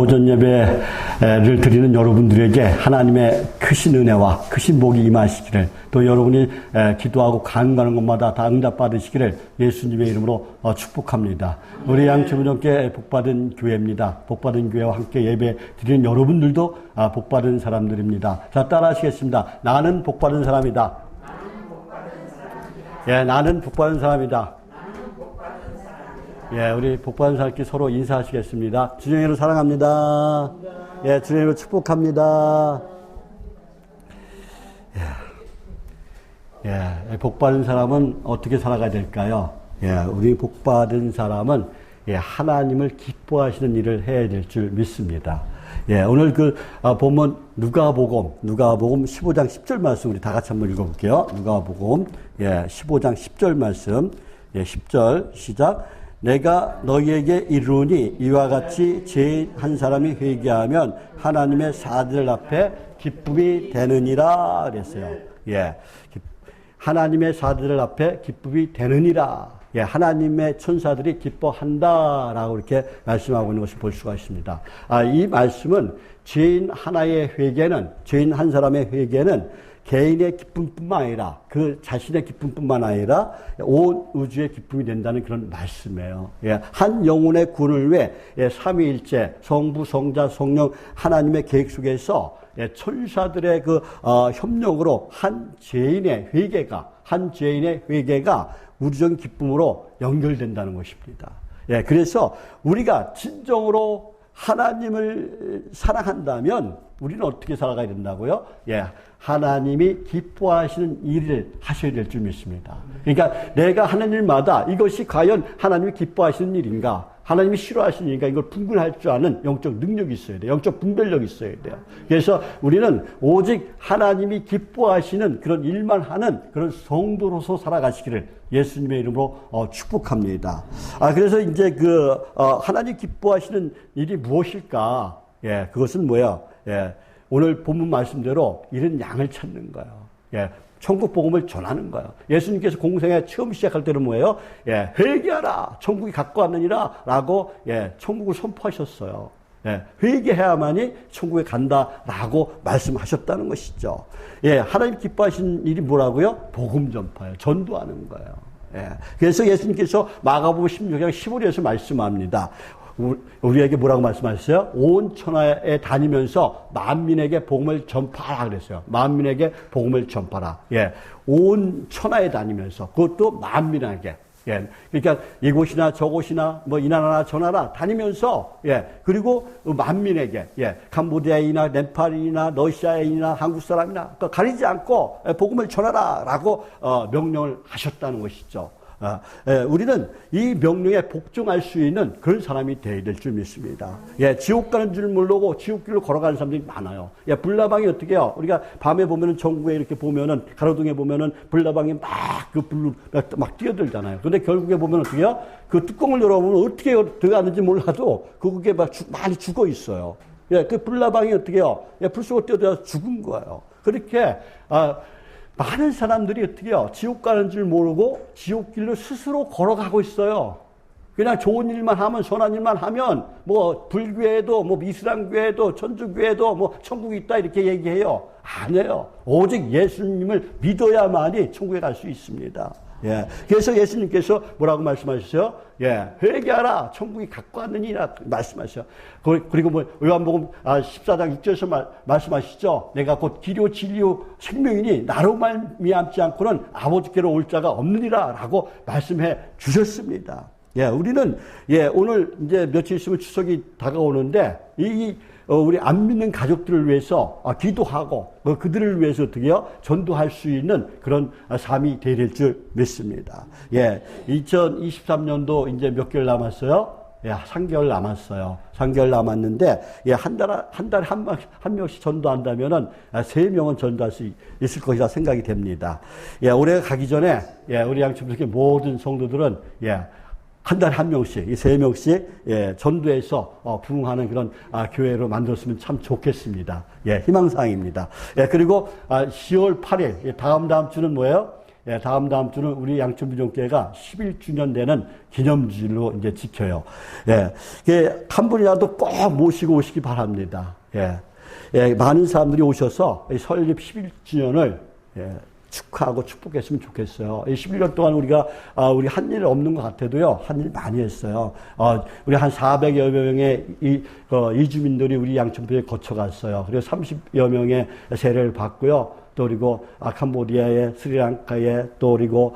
오전 예배를 드리는 여러분들에게 하나님의 크신 은혜와 크신 복이 임하시기를, 또 여러분이 기도하고 간구하는 것마다 다 응답받으시기를 예수님의 이름으로 축복합니다. 우리 양천운동교회 복받은 교회입니다. 복받은 교회와 함께 예배 드리는 여러분들도 복받은 사람들입니다. 자, 따라하시겠습니다. 나는 복받은 사람이다. 예, 나는 복받은 사람이다. 예, 우리 복받은 사람끼리 서로 인사하시겠습니다. 주님으로 사랑합니다. 예, 주님으로 축복합니다. 예, 복받은 사람은 어떻게 살아가야 될까요? 예, 우리 복받은 사람은 하나님을 기뻐하시는 일을 해야 될 줄 믿습니다. 예, 오늘 보면 누가복음 15장 10절 말씀 우리 다 같이 한번 읽어볼게요. 누가복음 15장 10절 말씀. 10절 시작. 내가 너희에게 이르노니 이와 같이 죄인 한 사람이 회개하면 하나님의 사들 앞에 기쁨이 되느니라 그랬어요. 예, 하나님의 사들 앞에 기쁨이 되느니라. 예, 하나님의 천사들이 기뻐한다라고 이렇게 말씀하고 있는 것을 볼 수가 있습니다. 이 말씀은 죄인 하나의 회개는, 죄인 한 사람의 회개는 개인의 기쁨뿐만 아니라 그 자신의 기쁨뿐만 아니라 온 우주의 기쁨이 된다는 그런 말씀이에요. 예, 한 영혼의 구원을 위해 삼위일체 성부, 성자, 성령 하나님의 계획 속에서 천사들의 협력으로 한 죄인의 회개가 우주적인 기쁨으로 연결된다는 것입니다. 예, 그래서 우리가 진정으로 하나님을 사랑한다면 우리는 어떻게 살아가야 된다고요? 예, 하나님이 기뻐하시는 일을 하셔야 될 줄 믿습니다. 그러니까 내가 하는 일마다 이것이 과연 하나님이 기뻐하시는 일인가, 하나님이 싫어하시는 일인가, 이걸 분별할 줄 아는 영적 능력이 있어야 돼요. 영적 분별력이 있어야 돼요. 그래서 우리는 오직 하나님이 기뻐하시는 그런 일만 하는 그런 성도로서 살아가시기를 예수님의 이름으로 축복합니다. 그래서 이제 하나님 기뻐하시는 일이 무엇일까? 예, 그것은 뭐야? 예, 오늘 본문 말씀대로 잃은 양을 찾는 거예요. 예, 천국 복음을 전하는 거예요. 예수님께서 공생애 처음 시작할 때는 뭐예요? 예, 회개하라, 천국이 가까웠느니라 라고 천국을 선포하셨어요. 예, 회개해야만이 천국에 간다라고 말씀하셨다는 것이죠. 예, 하나님 기뻐하시는 일이 뭐라고요? 복음 전파예요. 전도하는 거예요. 예, 그래서 예수님께서 마가복음 16장 15절에서 말씀합니다. 우리에게 뭐라고 말씀하셨어요? 온 천하에 다니면서 만민에게 복음을 전파하라 그랬어요. 만민에게 복음을 전파하라. 예, 온 천하에 다니면서, 그것도 만민에게. 예, 그러니까 이곳이나 저곳이나 뭐 이나라나 저나라 다니면서, 예, 그리고 만민에게, 예, 캄보디아인이나 네팔인이나 러시아인이나 한국 사람이나 가리지 않고 복음을 전하라라고 명령을 하셨다는 것이죠. 우리는 이 명령에 복종할 수 있는 그런 사람이 되어야 될 줄 믿습니다. 예, 지옥 가는 줄 모르고 지옥길로 걸어가는 사람들이 많아요. 예, 불나방이 어떻게 해요? 우리가 밤에 보면은 전국에 이렇게 보면은 가로등에 보면은 불나방이 불로 뛰어들잖아요. 근데 결국에 보면 어떻게 해요? 그 뚜껑을 열어보면 어떻게 들어가는지 몰라도 그게 많이 죽어 있어요. 예, 그 불나방이 어떻게 해요? 예, 불 속으로 뛰어들어서 죽은 거예요. 그렇게, 많은 사람들이 어떻게 해요? 지옥 가는 줄 모르고 지옥길로 스스로 걸어가고 있어요. 그냥 좋은 일만 하면, 선한 일만 하면, 뭐, 불교에도, 뭐, 이슬람교에도, 천주교에도, 뭐, 천국이 있다, 이렇게 얘기해요. 아니에요. 오직 예수님을 믿어야만이 천국에 갈 수 있습니다. 예. 그래서 예수님께서 뭐라고 말씀하셨어요? 예. 회개하라. 천국이 가까웠느니라 말씀하셔요. 그리고 뭐, 요한복음 14장 6절에서 말씀하시죠? 내가 곧 길이요 진리요 생명이니 나로 말미암지 않고는 아버지께로 올 자가 없느니라 라고 말씀해 주셨습니다. 예. 우리는, 예, 오늘 이제 며칠 있으면 추석이 다가오는데, 우리 안 믿는 가족들을 위해서 기도하고 그들을 위해서 어떻게 해요? 전도할 수 있는 그런 삶이 되릴 줄 믿습니다. 예, 2023년도 이제 몇 개월 남았어요? 예, 3개월 남았어요. 3개월 남았는데, 예, 한 달에 한 명씩 전도한다면은 3명은 전도할 수 있을 것이라 생각이 됩니다. 예, 올해가 가기 전에, 예, 우리 양천교회 모든 성도들은, 예, 한 달에 한 명씩, 이 3명씩, 예, 전도해서, 부흥하는 그런, 교회로 만들었으면 참 좋겠습니다. 예, 희망사항입니다. 예, 그리고, 10월 8일, 다음 주는 뭐예요? 예, 다음 주는 우리 양천부종교회가 11주년 되는 기념주일로 이제 지켜요. 예, 한 분이라도 꼭 모시고 오시기 바랍니다. 예, 예, 많은 사람들이 오셔서 설립 11주년을 예, 축하하고 축복했으면 좋겠어요. 11년 동안 우리 한 일 없는 것 같아도요, 한 일 많이 했어요. 우리 한 400여 명의 이주민들이 우리 양천부에 거쳐갔어요. 그리고 30여 명의 세례를 받고요. 또 그리고 캄보디아에, 스리랑카에, 또 그리고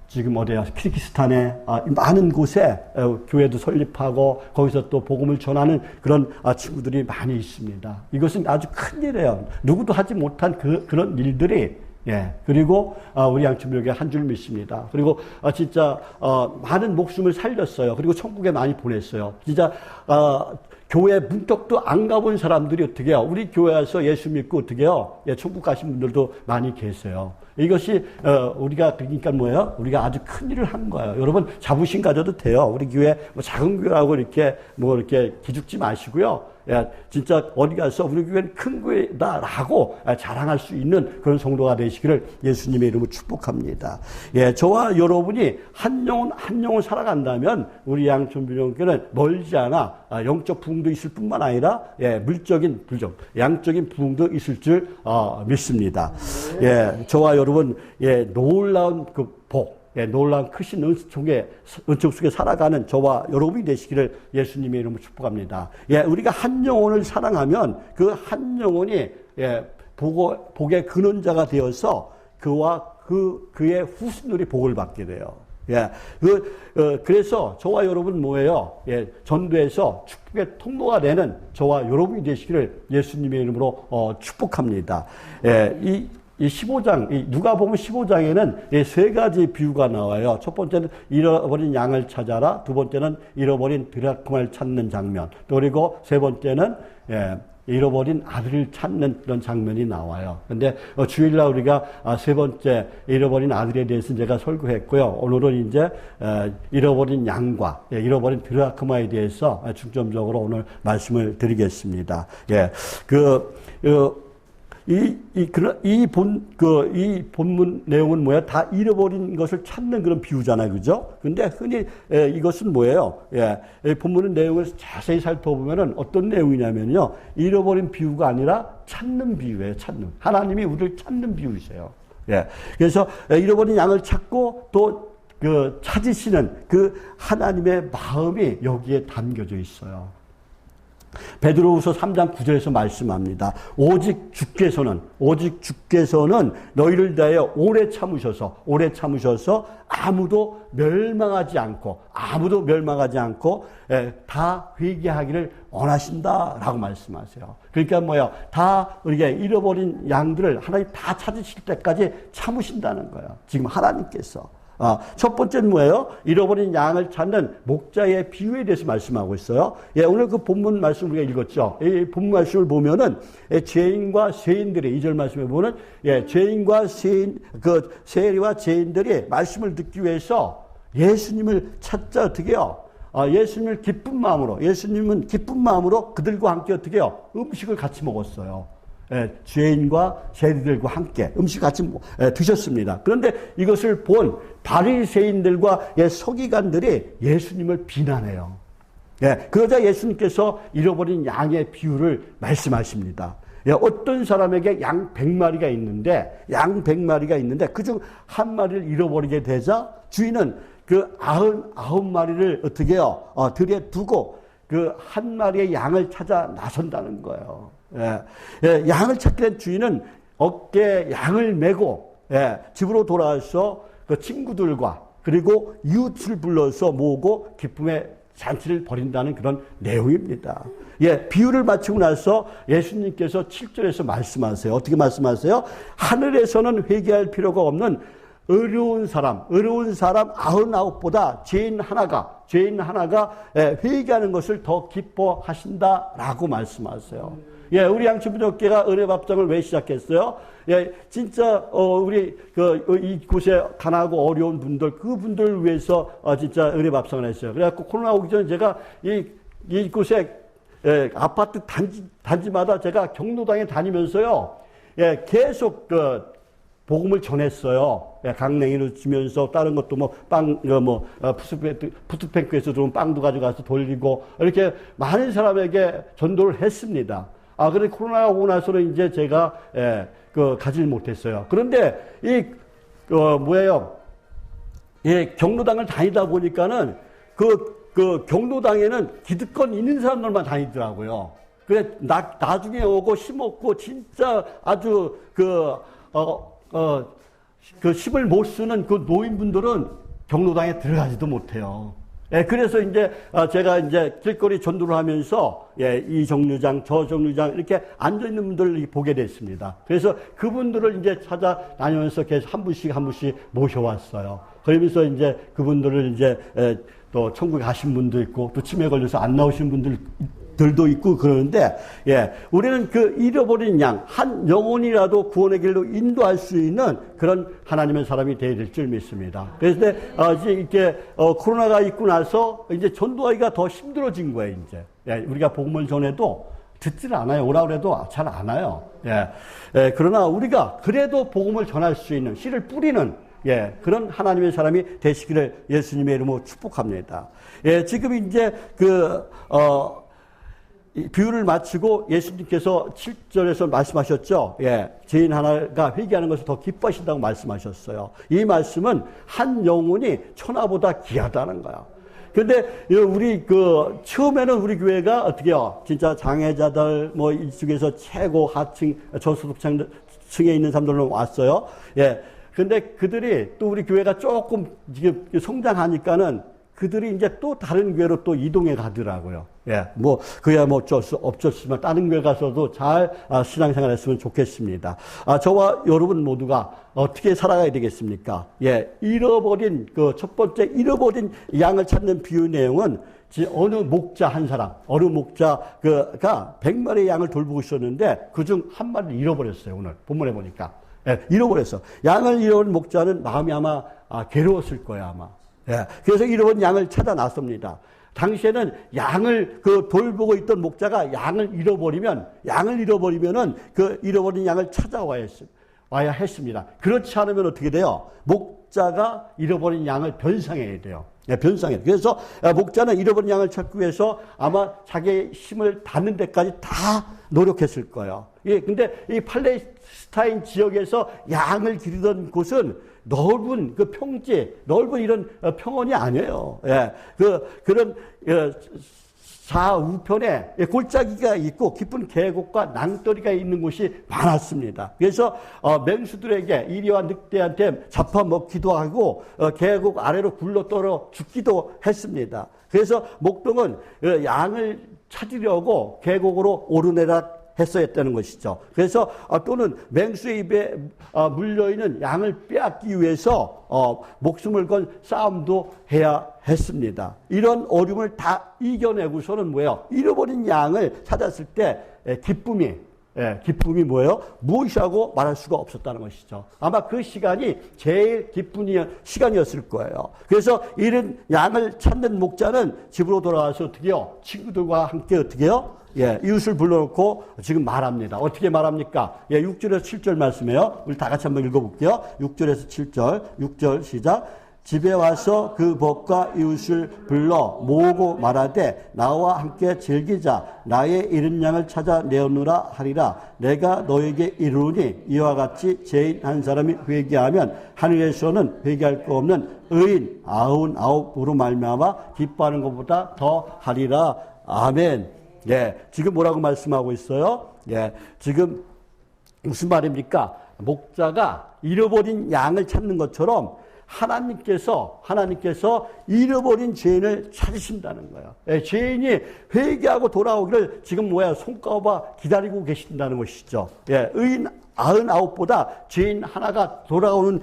지금 어디야, 키르기스탄에 많은 곳에 교회도 설립하고 거기서 또 복음을 전하는 그런 친구들이 많이 있습니다. 이것은 아주 큰 일이에요. 누구도 하지 못한 그런 일들이 예, 그리고 우리 양천부교회 한 줄 믿습니다. 그리고 진짜 많은 목숨을 살렸어요. 그리고 천국에 많이 보냈어요. 진짜 교회 문턱도 안 가본 사람들이 어떻게 해요? 우리 교회 와서 예수 믿고 어떻게 해요? 예, 천국 가신 분들도 많이 계세요. 이것이 우리가 그러니까 뭐예요? 우리가 아주 큰 일을 한 거예요. 여러분 자부심 가져도 돼요. 우리 교회 뭐 작은 교회라고 이렇게 기죽지 마시고요. 예, 진짜 어디 가서 우리 교회는 큰 교회다라고 자랑할 수 있는 그런 성도가 되시기를 예수님의 이름으로 축복합니다. 예, 저와 여러분이 한 영혼 살아간다면 우리 양천부종교회는 멀지 않아 영적 부흥도 있을 뿐만 아니라 예, 물적인 부흥, 양적인 부흥도 있을 줄 믿습니다. 예, 저와 여러분 예, 놀라운 그 복. 예, 놀라운 크신 은총 속에 살아가는 저와 여러분이 되시기를 예수님의 이름으로 축복합니다. 예, 우리가 한 영혼을 사랑하면 그 한 영혼이 예, 복의 근원자가 되어서 그의 후손들이 복을 받게 돼요. 예, 그래서 저와 여러분 뭐예요? 예, 전도에서 축복의 통로가 되는 저와 여러분이 되시기를 예수님의 이름으로 축복합니다. 예, 이 15장, 누가복음 15장에는 세 가지 비유가 나와요. 첫 번째는 잃어버린 양을 찾아라. 두 번째는 잃어버린 드라크마를 찾는 장면. 또 그리고 세 번째는 잃어버린 아들을 찾는 그런 장면이 나와요. 근데 주일날 우리가 세 번째 잃어버린 아들에 대해서 제가 설교했고요. 오늘은 이제 잃어버린 양과 잃어버린 드라크마에 대해서 중점적으로 오늘 말씀을 드리겠습니다. 예, 이 본문 내용은 뭐야? 다 잃어버린 것을 찾는 그런 비유잖아요. 그죠? 근데 흔히, 이것은 뭐예요? 예, 본문의 내용을 자세히 살펴보면은 어떤 내용이냐면요. 잃어버린 비유가 아니라 찾는 비유예요. 찾는. 하나님이 우리를 찾는 비유이세요. 예. 그래서 잃어버린 양을 찾고 또 찾으시는 그 하나님의 마음이 여기에 담겨져 있어요. 베드로후서 3장 9절에서 말씀합니다. 오직 주께서는 너희를 대하여 오래 참으셔서 아무도 멸망하지 않고 다 회개하기를 원하신다라고 말씀하세요. 그러니까 뭐예요? 다 우리가 잃어버린 양들을 하나님 다 찾으실 때까지 참으신다는 거예요. 지금 하나님께서. 첫 번째는 뭐예요? 잃어버린 양을 찾는 목자의 비유에 대해서 말씀하고 있어요. 예, 오늘 그 본문 말씀 우리가 읽었죠. 이 본문 말씀을 보면은 죄인과 세인들이 2절 말씀에 보면 죄인과 세리와 죄인들이 말씀을 듣기 위해서 예수님을 찾자 어떻게 해요? 예수님은 기쁜 마음으로 그들과 함께 어떻게 해요? 음식을 같이 먹었어요. 죄인과 세리들과 함께 음식 같이 드셨습니다. 그런데 이것을 본 바리새인들과 서기관들이 예수님을 비난해요. 그러자 예수님께서 잃어버린 양의 비유를 말씀하십니다. 어떤 사람에게 양 100마리가 있는데 그중 한 마리를 잃어버리게 되자 주인은 그 99마리를 어떻게 해요? 들에 두고 그 한 마리의 양을 찾아 나선다는 거예요. 양을 찾게 된 주인은 어깨에 양을 메고 집으로 돌아와서 그 친구들과 그리고 이웃을 불러서 모으고 기쁨의 잔치를 벌인다는 그런 내용입니다. 비유를 마치고 나서 예수님께서 7절에서 말씀하세요. 어떻게 말씀하세요? 하늘에서는 회개할 필요가 없는 어려운 사람 99보다 죄인 하나가 회개하는 것을 더 기뻐하신다라고 말씀하세요. 우리 양천부종교회가 은혜밥상을 왜 시작했어요? 진짜 우리 이곳에 가난하고 어려운 분들 그분들을 위해서 진짜 은혜밥상을 했어요. 그래갖고 코로나 오기 전에 제가 이곳에 아파트 단지마다 제가 경로당에 다니면서요. 계속 복음을 전했어요. 예, 강냉이를 주면서 다른 것도 뭐 푸드뱅크에서 들어온 빵도 가져가서 돌리고 이렇게 많은 사람에게 전도를 했습니다. 그런데 코로나가 오고 나서는 이제 제가 가질 못했어요. 그런데 경로당을 다니다 보니까는 그 경로당에는 기득권 있는 사람들만 다니더라고요. 그래, 나중에 오고 힘없고 진짜 아주 힘을 못 쓰는 그 노인분들은 경로당에 들어가지도 못해요. 예, 그래서 이제 제가 이제 길거리 전도를 하면서 이 정류장, 저 정류장 이렇게 앉아 있는 분들을 보게 됐습니다. 그래서 그분들을 이제 찾아다니면서 계속 한 분씩 모셔왔어요. 그러면서 이제 그분들을 이제 또 천국에 가신 분도 있고 또 치매 걸려서 안 나오신 분들도 있고 그러는데, 우리는 그 잃어버린 양, 한 영혼이라도 구원의 길로 인도할 수 있는 그런 하나님의 사람이 되어야 될 줄 믿습니다. 그래서 이제 이렇게 코로나가 있고 나서 이제 전도하기가 더 힘들어진 거예요, 이제. 우리가 복음을 전해도 듣질 않아요. 오라 그래도 잘 안 와요. 그러나 우리가 그래도 복음을 전할 수 있는 씨를 뿌리는 그런 하나님의 사람이 되시기를 예수님의 이름으로 축복합니다. 지금 이제 비유를 마치고 예수님께서 7절에서 말씀하셨죠. 죄인 하나가 회개하는 것을 더 기뻐하신다고 말씀하셨어요. 이 말씀은 한 영혼이 천하보다 귀하다는 거야. 근데 우리 처음에는 우리 교회가 어떻게요? 진짜 장애자들 뭐 이쪽에서 최고 하층 저소득층에 있는 사람들로 왔어요. 근데 그들이 또 우리 교회가 조금 지금 성장하니까는 그들이 이제 또 다른 교회로 또 이동해 가더라고요. 그야 뭐 어쩔 수 없었지만 다른 교회 가서도 잘 신앙생활 했으면 좋겠습니다. 저와 여러분 모두가 어떻게 살아가야 되겠습니까? 잃어버린, 첫 번째 잃어버린 양을 찾는 비유 내용은 어느 목자 한 사람, 어느 목자가 100마리의 양을 돌보고 있었는데 그중 한 마리를 잃어버렸어요. 오늘 본문에 보니까. 잃어버렸어. 양을 잃어버린 목자는 마음이 아마 괴로웠을 거예요, 아마. 그래서 잃어버린 양을 찾아 나섭니다. 당시에는 양을 돌보고 있던 목자가 양을 잃어버리면은 그 잃어버린 양을 찾아와야 했습니다. 그렇지 않으면 어떻게 돼요? 목자가 잃어버린 양을 변상해야 돼요. 변상해요. 그래서 목자는 잃어버린 양을 찾기 위해서 아마 자기의 힘을 닿는 데까지 다 노력했을 거예요. 근데 이 팔레스타인 지역에서 양을 기르던 곳은 넓은 평지, 넓은 이런 평원이 아니에요. 그런 좌우편에 골짜기가 있고 깊은 계곡과 낭떠리가 있는 곳이 많았습니다. 그래서 맹수들에게 이리와 늑대한테 잡아먹기도 하고 계곡 아래로 굴러떨어 죽기도 했습니다. 그래서 목동은 양을 찾으려고 계곡으로 오르내락 했어야 했다는 것이죠. 그래서 또는 맹수의 입에 물려있는 양을 빼앗기 위해서 목숨을 건 싸움도 해야 했습니다. 이런 어려움을 다 이겨내고서는 뭐예요? 잃어버린 양을 찾았을 때 기쁨이 뭐예요? 무엇이라고 말할 수가 없었다는 것이죠. 아마 그 시간이 제일 기쁜 시간이었을 거예요. 그래서 이런 양을 찾는 목자는 집으로 돌아와서 어떻게 해요? 친구들과 함께 어떻게 해요? 이웃을 불러놓고 지금 말합니다. 어떻게 말합니까? 6절에서 7절 말씀이에요. 우리 다 같이 한번 읽어볼게요. 6절에서 7절, 6절 시작. 집에 와서 그 벗과 이웃을 불러 모으고 말하되 나와 함께 즐기자. 나의 잃은 양을 찾아 내어놓으라 하리라. 내가 너에게 이르노니 이와 같이 죄인 한 사람이 회개하면 하늘에서는 회개할 거 없는 의인 99으로 말미암아 기뻐하는 것보다 더 하리라. 아멘. 지금 뭐라고 말씀하고 있어요? 지금 무슨 말입니까? 목자가 잃어버린 양을 찾는 것처럼 하나님께서 잃어버린 죄인을 찾으신다는 거예요. 죄인이 회개하고 돌아오기를 지금 손꼽아 기다리고 계신다는 것이죠. 의인 99보다 죄인 하나가 돌아오는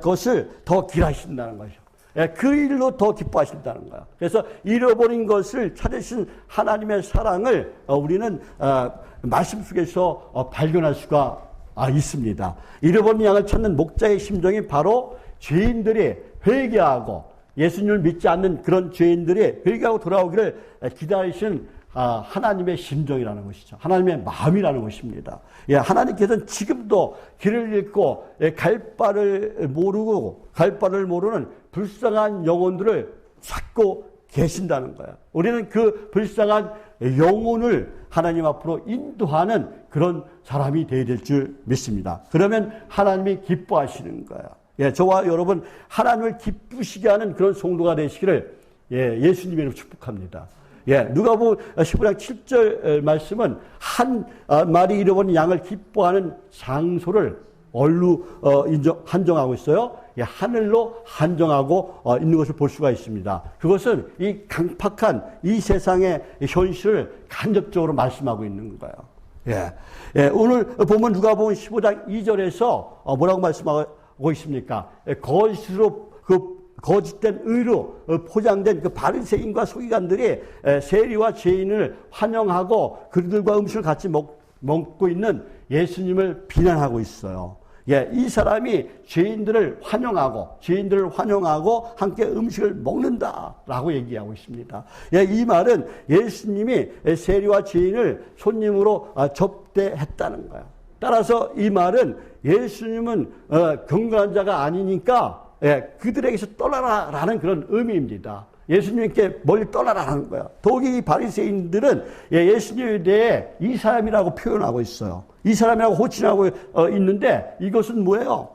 것을 더 기다리신다는 거죠. 그 일로 더 기뻐하신다는 거야. 그래서 잃어버린 것을 찾으신 하나님의 사랑을 우리는 말씀 속에서 발견할 수가 있습니다. 잃어버린 양을 찾는 목자의 심정이 바로 죄인들이 회개하고 예수님을 믿지 않는 그런 죄인들이 회개하고 돌아오기를 기다리시는 하나님의 심정이라는 것이죠. 하나님의 마음이라는 것입니다. 예, 하나님께서는 지금도 길을 잃고 갈 바를 모르는 불쌍한 영혼들을 찾고 계신다는 거예요. 우리는 그 불쌍한 영혼을 하나님 앞으로 인도하는 그런 사람이 되어야 될 줄 믿습니다. 그러면 하나님이 기뻐하시는 거예요. 예, 저와 여러분 하나님을 기쁘시게 하는 그런 성도가 되시기를 예수님의 축복합니다. 예, 누가복음 15장 7절 말씀은 한 마리 잃어버린 양을 기뻐하는 장소를 얼루 한정하고 있어요. 예, 하늘로 한정하고 있는 것을 볼 수가 있습니다. 그것은 이 강팍한 이 세상의 현실을 간접적으로 말씀하고 있는 거예요. 예, 예, 오늘 보면 누가복음 15장 2절에서 뭐라고 말씀하고 있습니까? 거짓으로 거짓된 의로 포장된 그 바리새인과 서기관들이 세리와 죄인을 환영하고 그들과 음식을 같이 먹고 있는 예수님을 비난하고 있어요. 예, 이 사람이 죄인들을 환영하고 함께 음식을 먹는다라고 얘기하고 있습니다. 예, 이 말은 예수님이 세리와 죄인을 손님으로 접대했다는 거예요. 따라서 이 말은 예수님은 경건한 자가 아니니까 그들에게서 떠나라라는 그런 의미입니다. 예수님께 멀리 떠나라는 거야. 더욱이 이 바리새인들은 예수님에 대해 이 사람이라고 표현하고 있어요. 이 사람이라고 호칭하고 있는데 이것은 뭐예요?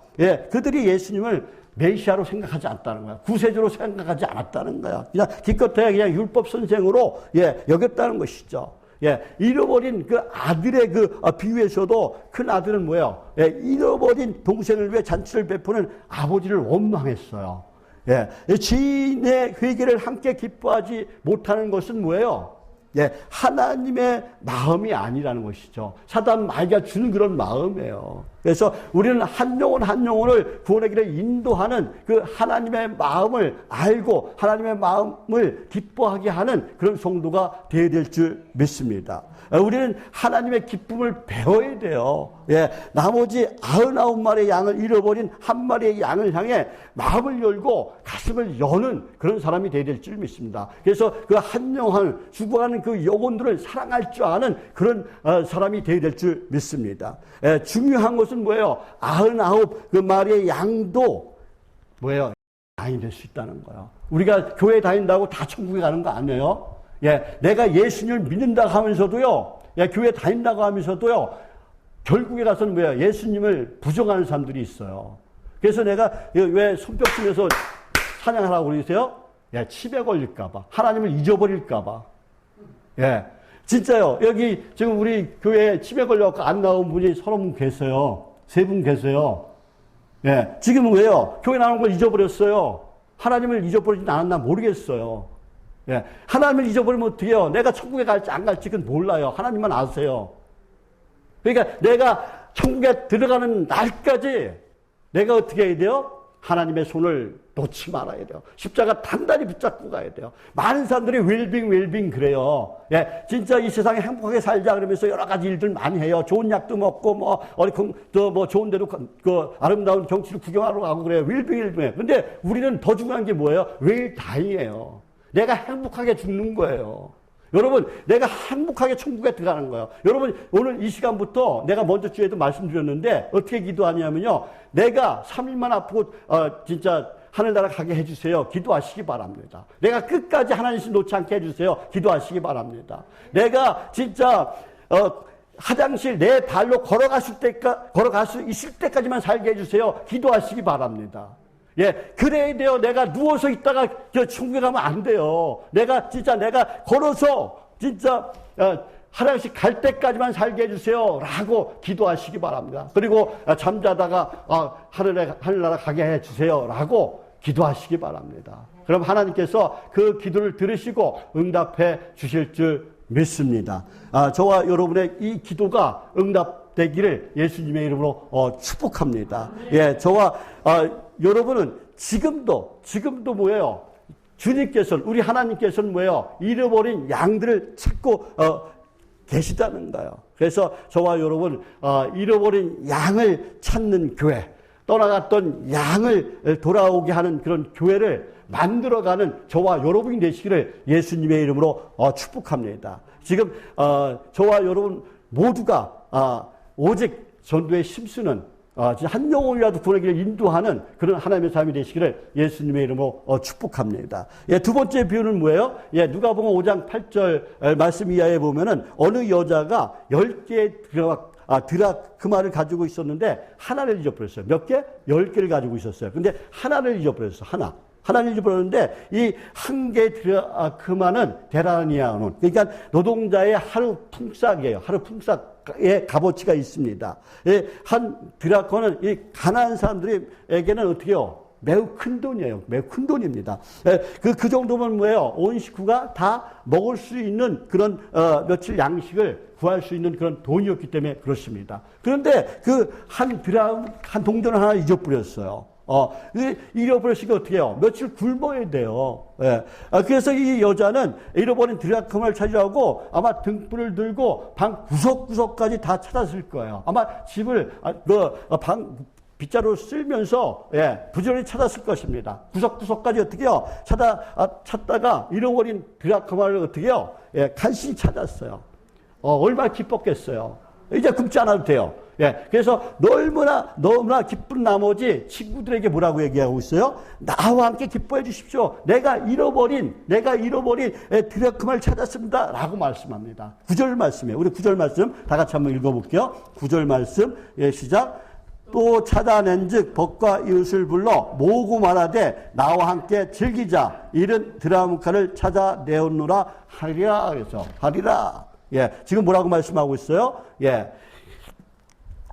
그들이 예수님을 메시아로 생각하지 않았다는 거야. 구세주로 생각하지 않았다는 거야. 그냥 기껏해야 그냥 율법 선생으로 여겼다는 것이죠. 잃어버린 그 아들의 그 비유에서도 큰 아들은 뭐예요? 잃어버린 동생을 위해 잔치를 베푸는 아버지를 원망했어요. 지인의 회개를 함께 기뻐하지 못하는 것은 뭐예요? 하나님의 마음이 아니라는 것이죠. 사단 마귀가 주는 그런 마음이에요. 그래서 우리는 한 영혼을 구원의 길에 인도하는 그 하나님의 마음을 알고 하나님의 마음을 기뻐하게 하는 그런 성도가 되어야 될 줄 믿습니다. 우리는 하나님의 기쁨을 배워야 돼요. 나머지 99마리의 양을 잃어버린 한 마리의 양을 향해 마음을 열고 가슴을 여는 그런 사람이 되어야 될 줄 믿습니다. 그래서 그 한 영혼, 죽어가는 그 영혼들을 사랑할 줄 아는 그런 사람이 되어야 될 줄 믿습니다. 중요한 것은 뭐예요? 99마리의 양도 뭐예요? 양이 될 수 있다는 거예요. 우리가 교회 다닌다고 다 천국에 가는 거 아니에요? 내가 예수님을 믿는다고 하면서도요, 교회 다닌다고 하면서도요, 결국에 가서는 뭐야? 예수님을 부정하는 사람들이 있어요. 그래서 내가 왜 손뼉 치면서 찬양하라고 그러세요? 치매 걸릴까봐. 하나님을 잊어버릴까봐. 진짜요. 여기 지금 우리 교회에 치매 걸려서 안 나온 분이 30분 계세요. 3분 계세요. 지금은 왜요? 교회 나오는 걸 잊어버렸어요. 하나님을 잊어버리진 않았나 모르겠어요. 하나님을 잊어버리면 어떻게 해요? 내가 천국에 갈지 안 갈지 그건 몰라요. 하나님만 아세요. 그러니까 내가 천국에 들어가는 날까지 내가 어떻게 해야 돼요? 하나님의 손을 놓지 말아야 돼요. 십자가 단단히 붙잡고 가야 돼요. 많은 사람들이 웰빙 그래요. 진짜 이 세상에 행복하게 살자 그러면서 여러 가지 일들 많이 해요. 좋은 약도 먹고 뭐 좋은 데로 그 아름다운 경치를 구경하러 가고 그래요. 웰빙. 근데 우리는 더 중요한 게 뭐예요? 웰다잉이에요. 내가 행복하게 죽는 거예요. 여러분, 내가 행복하게 천국에 들어가는 거예요. 여러분, 오늘 이 시간부터 내가 먼저 주에도 말씀드렸는데 어떻게 기도하냐면요. 내가 3일만 아프고 진짜 하늘나라 가게 해주세요. 기도하시기 바랍니다. 내가 끝까지 하나님 놓지 않게 해주세요. 기도하시기 바랍니다. 내가 진짜 화장실 내 발로 걸어갈 수 있을 때까지만 살게 해주세요. 기도하시기 바랍니다. 그래야 돼요. 내가 누워서 있다가 천국에 가면 안 돼요. 내가 걸어서 진짜 화장실 갈 때까지만 살게 해주세요. 라고 기도하시기 바랍니다. 그리고 잠자다가 하늘나라 가게 해주세요. 라고 기도하시기 바랍니다. 그럼 하나님께서 그 기도를 들으시고 응답해 주실 줄 믿습니다. 저와 여러분의 이 기도가 응답되기를 예수님의 이름으로 축복합니다. 저와 여러분은 지금도 뭐예요? 주님께서는, 우리 하나님께서는 뭐예요? 잃어버린 양들을 찾고 계시다는 거예요. 그래서 저와 여러분 잃어버린 양을 찾는 교회, 떠나갔던 양을 돌아오게 하는 그런 교회를 만들어가는 저와 여러분이 되시기를 예수님의 이름으로 축복합니다. 지금 저와 여러분 모두가 오직 전도에 힘쓰는 한 영혼이라도 구원에게 인도하는 그런 하나님의 삶이 되시기를 예수님의 이름으로 축복합니다. 예, 두 번째 비유는 뭐예요? 예, 누가복음 5장 8절 말씀 이하에 보면은 어느 여자가 10개의 드라크마를 가지고 있었는데 하나를 잊어버렸어요. 몇 개? 10개를 가지고 있었어요. 근데 하나를 잊어버렸어요. 하나를 잊어버렸는데 이 한 개 드라크마는 데나리아논, 그러니까 노동자의 하루 품삯이에요. 하루 품삯의 값어치가 있습니다. 한 드라크마는 이 가난한 사람들에게는 어떻게 해요? 매우 큰 돈이에요. 매우 큰 돈입니다. 그 정도면 뭐예요? 온 식구가 다 먹을 수 있는 그런 며칠 양식을 구할 수 있는 그런 돈이었기 때문에 그렇습니다. 그런데 그 한 동전을 하나 잊어버렸어요. 잃어버리시면 어떻게 해요? 며칠 굶어야 돼요. 예. 그래서 이 여자는 잃어버린 드라크마를 찾으려고 아마 등불을 들고 방 구석구석까지 다 찾았을 거예요. 아마 집을 방 빗자루 쓸면서 부지런히 찾았을 것입니다. 구석구석까지 어떻게 해요? 찾다가 잃어버린 드라크마를 어떻게 해요? 간신히 찾았어요. 얼마나 기뻤겠어요. 이제 굶지 않아도 돼요. 그래서 너무나 기쁜 나머지 친구들에게 뭐라고 얘기하고 있어요? 나와 함께 기뻐해 주십시오. 내가 잃어버린 드라크마를 찾았습니다. 라고 말씀합니다. 9절 말씀이에요. 우리 9절 말씀 다 같이 한번 읽어볼게요. 9절 말씀, 시작. 또 찾아낸 즉 벗과 이웃을 불러 모으고 말하되 나와 함께 즐기자. 잃은 드라크마를 찾아내었노라 하리라. 그래서 하리라. 지금 뭐라고 말씀하고 있어요?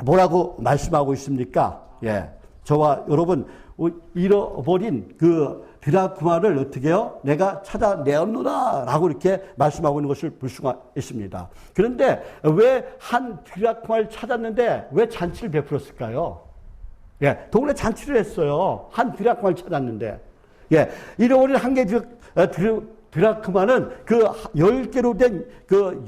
뭐라고 말씀하고 있습니까? 저와 여러분, 잃어버린 그 드라크마를 어떻게 해요? 내가 찾아내었노라 라고 이렇게 말씀하고 있는 것을 볼 수가 있습니다. 그런데 왜 한 드라크마를 찾았는데 왜 잔치를 베풀었을까요? 동네 잔치를 했어요. 한 드라크마를 찾았는데. 잃어버린 한 개 드라크마는 그 10개로 된 그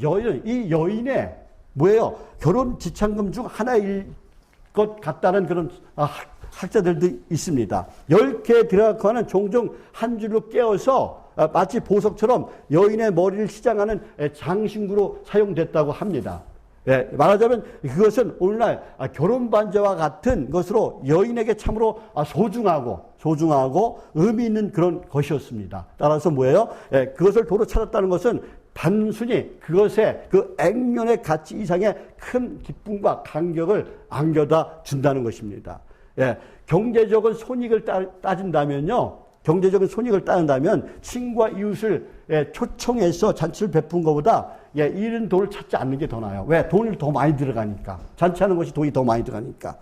이 여인의 뭐예요? 결혼 지참금 중 하나일 것 같다는 그런 학자들도 있습니다. 10개의 드라크마는 종종 한 줄로 깨어서 마치 보석처럼 여인의 머리를 시장하는 장신구로 사용됐다고 합니다. 말하자면 그것은 오늘날 결혼 반지와 같은 것으로 여인에게 참으로 소중하고 의미 있는 그런 것이었습니다. 따라서 뭐예요? 그것을 도로 찾았다는 것은 단순히 그것의 그 액면의 가치 이상의 큰 기쁨과 감격을 안겨다 준다는 것입니다. 경제적인 손익을 따진다면요. 경제적인 손익을 따진다면 친구와 이웃을 초청해서 잔치를 베푼 것보다 잃은 돈을 찾지 않는 게 더 나아요. 왜? 돈이 더 많이 들어가니까. 잔치하는 것이 돈이 더 많이 들어가니까.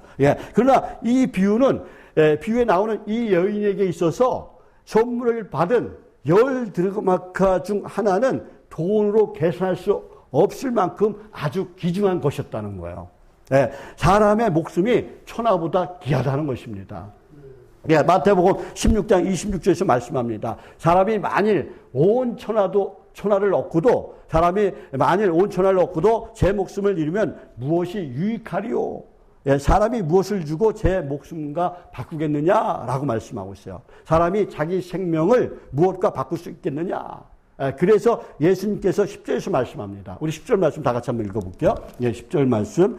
그러나 이 비유는 비유에 나오는 이 여인에게 있어서 선물을 받은 10 드라크마 중 하나는 돈으로 계산할 수 없을 만큼 아주 귀중한 것이었다는 거예요. 사람의 목숨이 천하보다 귀하다는 것입니다. 마태복음 16장 26절에서 말씀합니다. 사람이 만일 온 천하를 얻고도 제 목숨을 잃으면 무엇이 유익하리요? 사람이 무엇을 주고 제 목숨과 바꾸겠느냐라고 말씀하고 있어요. 사람이 자기 생명을 무엇과 바꿀 수 있겠느냐? 그래서 예수님께서 10절에서 말씀합니다. 우리 10절 말씀 다 같이 한번 읽어볼게요. 10절 말씀,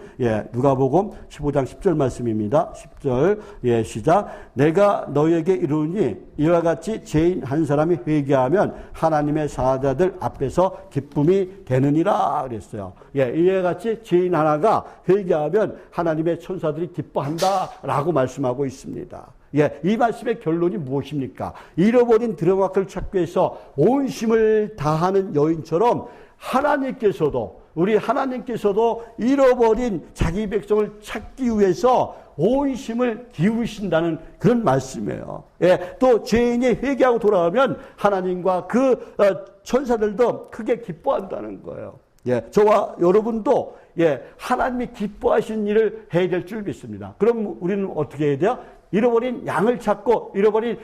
누가복음 15장 10절 말씀입니다. 10절, 시작. 내가 너희에게 이르노니 이와 같이 죄인 한 사람이 회개하면 하나님의 사자들 앞에서 기쁨이 되느니라 그랬어요. 이와 같이 죄인 하나가 회개하면 하나님의 천사들이 기뻐한다라고 말씀하고 있습니다. 이 말씀의 결론이 무엇입니까? 잃어버린 드라크마를 찾기 위해서 온 힘을 다하는 여인처럼 우리 하나님께서도 잃어버린 자기 백성을 찾기 위해서 온 힘을 기울이신다는 그런 말씀이에요. 또 죄인이 회개하고 돌아오면 하나님과 그 천사들도 크게 기뻐한다는 거예요. 저와 여러분도 하나님이 기뻐하시는 일을 해야 될 줄 믿습니다. 그럼 우리는 어떻게 해야 돼요? 잃어버린 양을 찾고 잃어버린